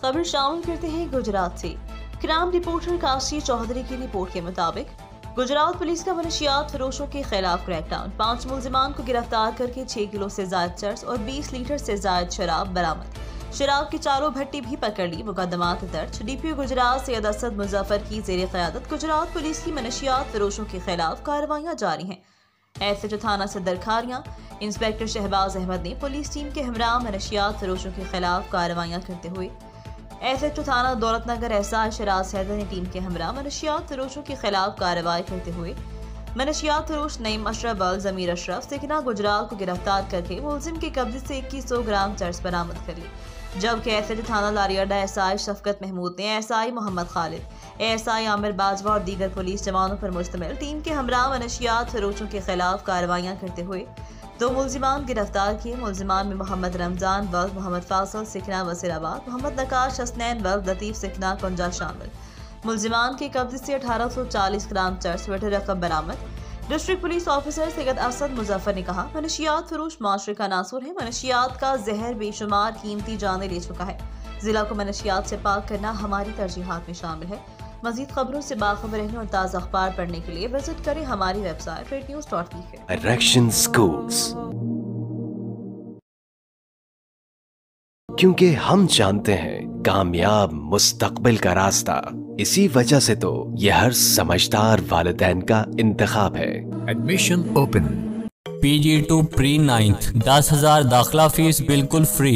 खबर शामिल करते हैं गुजरात से। क्राइम रिपोर्टर काशी चौधरी की रिपोर्ट के मुताबिक गुजरात पुलिस का मनशियात फरोशों के खिलाफ क्रैकडाउन। 5 मुलजिमान को गिरफ्तार करके 6 किलो से ज्यादा चर्स और 20 लीटर से ज्यादा शराब बरामद। शराब की चारों भट्टी भी पकड़ ली। मुकदमात दर्ज। डीपीओ गुजरात सैयद असद मुजफ्फर की जेर क़यादत गुजरात पुलिस की मनशियात फरोशों के खिलाफ कार्रवाइयां जारी हैं। एसएचओ थाना सदर खारियां इंस्पेक्टर शहबाज अहमद ने पुलिस टीम के हमरा मनशियात फरोशों के खिलाफ कार्रवाइयां करते हुए एसएचओ थाना दौलतनगर एहसास शराज हैदर ने टीम के हमरा मनशियात फरोशों के खिलाफ कार्रवाई करते हुए मनशियात फरोश नईम अशरफ अल जमीर अशरफ सिकना गुजरात को गिरफ्तार करके मुलजिम के कब्जे से 2100 ग्राम चर्स बरामद कर ली। जबकि एसएचओ थाना लारियाडा एसआई शफकत महमूद ने एसआई मोहम्मद खालिद, एएसआई आमिर बाजवा और दीगर पुलिस जवानों पर मुश्तमिल टीम के हमरा मनशियात फरोशों के खिलाफ कार्रवाइयां करते हुए 2 मुलजिमान गिरफ्तार किए। मुलजिमान में मोहम्मद रमजान वल्द मोहम्मद फासल सिकना वसीराबाद, मोहम्मद नकाश हसनैन वल्द लतीफ सिकना कुंजा शामिल। मुलजिमान के कब्जे से 1840 ग्राम चर्स वटर रकम बरामद। District police officer Syed Asad Muzaffar ने कहा, मनशियात फरोश माशरे का नासुर है। मनशियात का जहर बेशुमार कीमती जानें ले चुका है। जिला को मनशियात से पाक करना हमारी तरजीहात में शामिल है। मज़ीद खबरों से बाखबर रहने और ताज़ा अखबार पढ़ने के लिए विजिट करें हमारी वेबसाइट rednews.tk। Erection Schools, क्योंकि हम जानते हैं कामयाब मुस्तकबिल का रास्ता, इसी वजह से तो ये हर समझदार वालिदैन का इंतखाब है। Admission open. PG2 pre 9th 10,000 दाखिला फीस बिल्कुल फ्री।